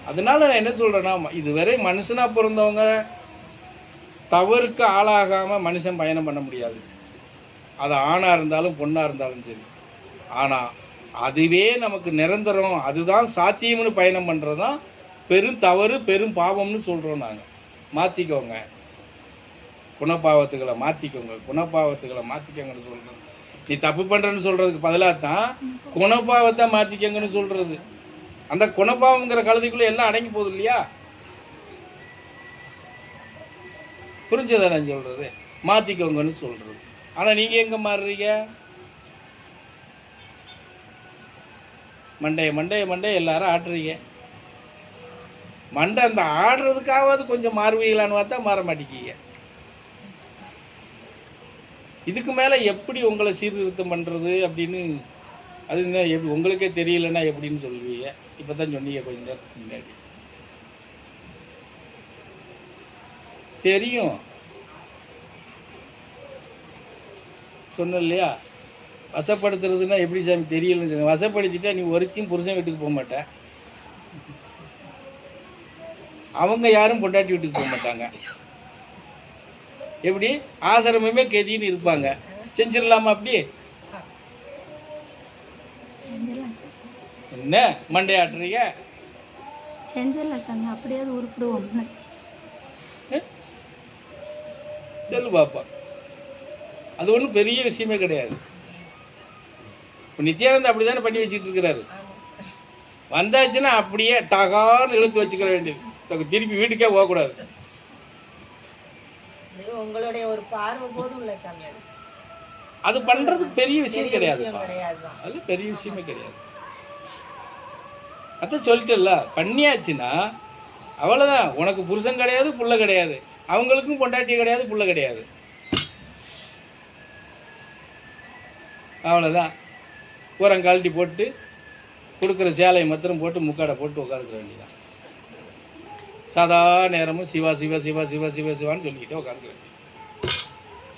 அதனால நான் என்ன சொல்கிறேன்னா, இதுவரை மனுஷனாக பிறந்தவங்க தவறுக்கு ஆளாகாமல் மனுஷன் பயணம் பண்ண முடியாது. அது ஆணாக இருந்தாலும் பொண்ணாக இருந்தாலும் சரி. ஆனால் அதுவே நமக்கு நிரந்தரம், அதுதான் சாத்தியம்னு பயணம் பண்ணுறது தான் பெரும் தவறு, பெரும் பாவம்னு சொல்கிறோம் நாங்கள். மாற்றிக்கோங்க, குணப்பாவத்துக்களை மாற்றிக்கோங்க, குணப்பாவத்துக்களை மாற்றிக்கோங்கன்னு சொல்கிறது. நீ தப்பு பண்ணுறேன்னு சொல்கிறதுக்கு பதிலாக தான் குணப்பாவத்தை மாற்றிக்கோங்கன்னு சொல்கிறது. அந்த குணப்பாவங்கிற கழுதிக்குள்ளே எல்லாம் அடங்கி போகுது இல்லையா? புரிஞ்சதை நான் சொல்கிறது, மாற்றிக்கோங்கன்னு சொல்கிறது. ஆனால் நீங்கள் எங்கே மாறுறீங்க? மண்டைய எல்லாரும் ஆடுறீங்க. மண்டை அந்த ஆடுறதுக்காவது கொஞ்சம் மாறுவீங்களான்னு பார்த்தா மாற மாட்டேங்கிங்க. இதுக்கு மேலே எப்படி உங்களை சீர்திருத்தம் பண்ணுறது அப்படின்னு அது எப்படி உங்களுக்கே தெரியலன்னா எப்படின்னு சொல்லுவீங்க? இப்போ தான் சொன்னீங்க கொஞ்ச நேரத்துக்கு முன்னாடி. தெரியும் சொன்ன இல்லையா? வசப்படுத்துறதுன்னா எப்படி சாமி தெரியலன்னு சொன்ன. வசப்படுத்திட்டா நீ ஒருத்தையும் புருஷன் வீட்டுக்கு போக மாட்டேன், அவங்க யாரும் பொண்டாட்டி வீட்டுக்கு போக மாட்டாங்க. எப்படி ஆசிரமமே கெதின்னு இருப்பாங்க. செஞ்சிடலாமா அப்படி? என்ன மண்டையாட்டுறீங்க? செஞ்சிடலாம் சாமி, அப்படியே உருப்பிடுவோம். சொல்லு பாப்பா. அது ஒன்றும் பெரிய விஷயமே கிடையாது. இப்போ நித்யானந்தா அப்படி தானே பண்ணி வச்சுட்டு இருக்கிறாரு. வந்தாச்சுன்னா அப்படியே டகார்னு இழுத்து வச்சுக்கிற வேண்டியது, திருப்பி வீட்டுக்கே போகக்கூடாது. உங்களுடைய ஒரு பார்வை போதும் இல்லை சாமி. அது பண்ணுறது பெரிய விஷயம் கிடையாது. அது பெரிய விஷயமே கிடையாது. அதான் சொல்லிட்டல, பண்ணியாச்சுன்னா அவ்வளோதான். உனக்கு புருஷன் கிடையாது, புள்ள கிடையாது, அவங்களுக்கும் பொண்டாட்டி கிடையாது, புள்ள கிடையாது, அவ்வளோதான். பூரம் கழட்டி போட்டு கொடுக்குற சேலையை மாத்திரம் போட்டு முக்காடை போட்டு உட்காந்துக்க வேண்டியதான். சாதா நேரமும் சிவா சிவா சிவா சிவா சிவா சிவான்னு சொல்லிக்கிட்டே உட்காந்துக்க வேண்டியது.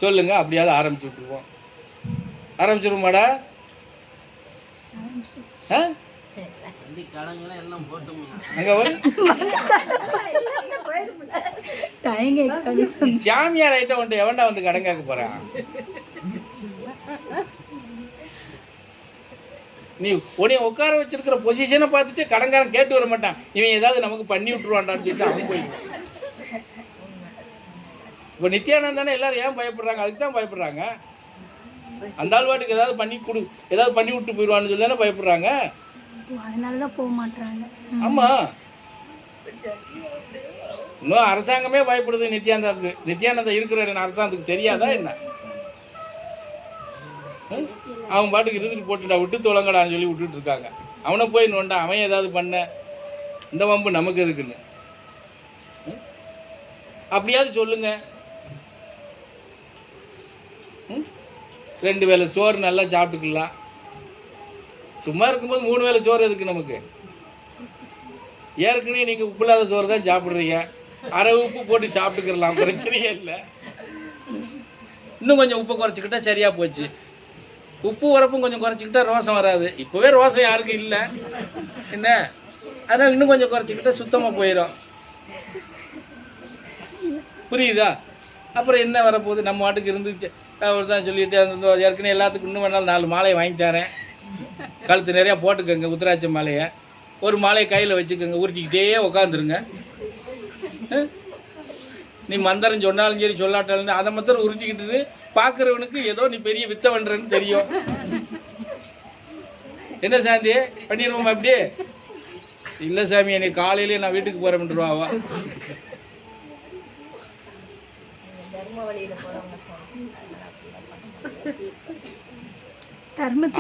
சொல்லுங்க, அப்படியாவது ஆரம்பிச்சு விட்ருவோம். ஆரம்பிச்சிருமாடா? சாமியார் ஐட்டம் வந்துட்டு எவன்டா வந்து கடன் கேட்க போறான்? நீ உடனே உட்கார வச்சிருக்கிற பொசிஷனை பார்த்துட்டு கடன்காரன் கேட்டு வர மாட்டான். இவன் ஏதாவது நமக்கு பண்ணி விட்டுருவான்டான்னு சொல்லிட்டு அவன் போயிடுவான். இப்போ நித்யானந்தானே எல்லாரும் ஏன் பயப்படுறாங்க? அதுக்கு தான் பயப்படுறாங்க. அந்த ஆள் வாட்டுக்கு ஏதாவது பண்ணி விட்டு போயிடுவான்னு சொல்லி தானே பயப்படுறாங்க. அதனாலதான் போக மாட்டாங்க. ஆமா, இன்னும் அரசாங்கமே பயப்படுது நித்யானந்தாவுக்கு. நித்யானந்தா இருக்கிற அரசாங்கத்துக்கு தெரியாதா என்ன? அவன் பாட்டுக்கு இருந்துட்டு போட்டுடா, விட்டு தொலைங்கடான்னு சொல்லி விட்டுட்டு இருக்காங்க. அவனை போய் நோண்டா, அவன் ஏதாவது பண்ண இந்த வம்பு நமக்கு எதுக்குன்னு. அப்படியாவது சொல்லுங்க. 2 வேளை சோறு நல்லா சாப்பிட்டுக்கலாம். சும்மா இருக்கும்போது 3 வேளை சோறு எதுக்கு நமக்கு? ஏற்கனவே நீங்கள் உப்பு இல்லாத சோறு தான் சாப்பிட்றீங்க, அரை உப்பு போட்டு சாப்பிட்டுக்கலாம், பிரச்சனையே இல்லை. இன்னும் கொஞ்சம் உப்பை குறைச்சிக்கிட்டா சரியாக போச்சு. உப்பு உரப்பும் கொஞ்சம் குறைச்சிக்கிட்டா ரோசம் வராது. இப்போவே ரோசம் யாருக்கும் இல்லை என்ன, அதனால் இன்னும் கொஞ்சம் குறைச்சிக்கிட்டா சுத்தமாக போயிடும். புரியுதா? அப்புறம் என்ன வரப்போகுது? நம்ம வாட்டுக்கு இருந்துச்சு அவர் தான் சொல்லிட்டு அந்த ஏற்கனவே எல்லாத்துக்கும் இன்னும் வேணாலும் 4 மாலையை வாங்கி தரேன், கழுத்து நிறையா போட்டுக்கோங்க, உத்திராட்ச மாலையை ஒரு மாலையை கையில் வச்சுக்கோங்க, உருட்டிக்கிட்டே உட்காந்துருங்க. நீ மந்திரம் சொன்னாலும் சரி சொல்லாட்டாலும் அதை மாத்திரம் உருட்டிக்கிட்டு பார்க்குறவனுக்கு ஏதோ நீ பெரிய வித்த பண்ணுறன்னு தெரியும். என்ன சாந்தி பண்ணிடுவோமா? அப்படி இல்லை சாமி, என்னை காலையிலே நான் வீட்டுக்கு போகிறேன்ட்டுருவாவா?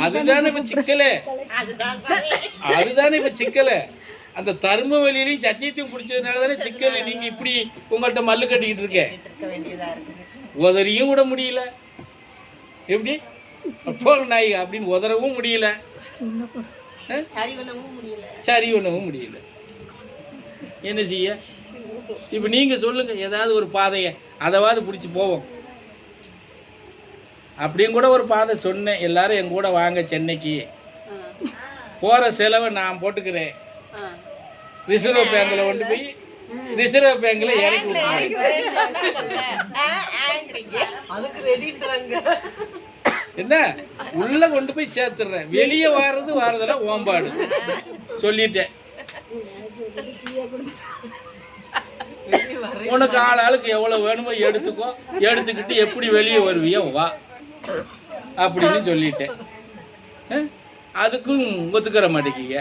அதுதானே இப்ப சிக்கலே, அதுதானே இப்ப சிக்கலே. அந்த தர்ம வழியிலையும் சத்தியத்தையும் பிடிச்சதுனால தானே சிக்கல். நீங்க இப்படி உங்கள்கிட்ட மல்லு கட்டிக்கிட்டு இருக்கேன், உதறியும் விட முடியல. எப்படி போல் நாய் அப்படின்னு உதறவும் முடியல, சரி பண்ணவும் முடியல. என்ன செய்ய? இப்போ நீங்கள் சொல்லுங்கள், ஏதாவது ஒரு பாதையை அதாவது பிடிச்சி போவோம். அப்படியும் கூட ஒரு பாதை சொன்னேன், எல்லாரும் என் கூட வாங்க சென்னைக்கு, போகிற செலவை நான் போட்டுக்கிறேன், ரிசர்வ் பேங்கில் கொண்டு போய் ரிசர்வ் பேங்கில் இறக்கி விட்டுருவாங்க. அதுக்கு ரெடின்றாங்க. என்ன உள்ள கொண்டு போய் சேர்த்துடுறேன், வெளியே வாரதெல்லாம் ஓம்பாடு சொல்லிட்டேன். உனக்கு ஆளுக்கு எவ்வளோ வேணுமோ எடுத்துக்கோ, எடுத்துக்கிட்டு எப்படி வெளியே வருவியோ வா அப்படின்னு சொல்லிட்டேன். அதுக்கும் ஒத்துக்கிற மாட்டேங்கிங்க.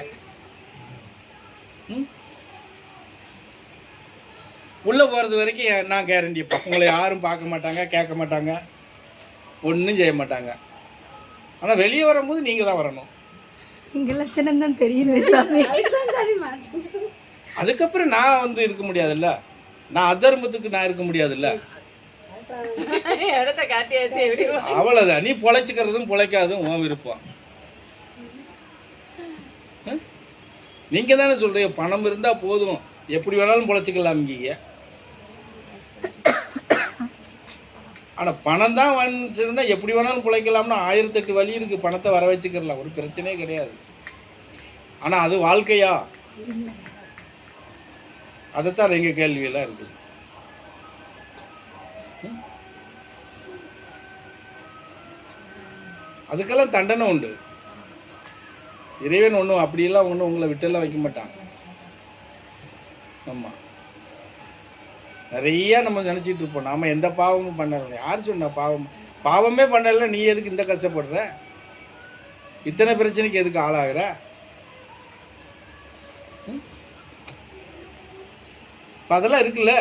உள்ளே போகிறது வரைக்கும் நான் கேரண்டிப்பா, உங்களை யாரும் பார்க்க மாட்டாங்க, கேட்க மாட்டாங்க, ஒன்றும் செய்ய மாட்டாங்க. ஆனால் வெளியே வரும்போது நீங்கள் தான் வரணும். இங்கே லட்சணம் தான் தெரியுமே சாமி. அதுக்கப்புறம் நான் வந்து இருக்க முடியாதுல்ல, நான் அதர்மத்துக்கு நான் இருக்க முடியாதுல்ல. இடத்த காட்டியாச்சு. எப்படி அவ்வளோதான், நீ பொழைச்சிக்கிறதும் பொழைக்காதும் உன் விருப்பம். நீங்கள் தானே சொல்கிறீங்க பணம் இருந்தால் போதும் எப்படி வேணாலும் பொழைச்சிக்கலாம் இங்கீங்க. ஆனால் பணம் தான் வந்துச்சுன்னா எப்படி வேணாலும் பிழைக்கலாம்னா 1008 வழி இருக்குது, பணத்தை வர வச்சுக்கிறலாம், ஒரு பிரச்சனையே கிடையாது. ஆனால் அது வாழ்க்கையா? அதைத்தான் எங்கள் கேள்வியெல்லாம் இருக்குது. அதுக்கெல்லாம் தண்டனை உண்டு. இறைவன் ஒன்றும் அப்படியெல்லாம் ஒன்றும் உங்களை விட்டெல்லாம் வைக்க மாட்டான். ஆமாம், நிறையா நம்ம நினச்சிட்டு இருப்போம் நாம் எந்த பாவமும் பண்ணலை. யார் சொன்ன பாவமே பண்ணல, நீ எதுக்கு இந்த கஷ்டப்படுற, இத்தனை பிரச்சனைக்கு எதுக்கு ஆளாகிற? அதெல்லாம் இருக்குல்ல.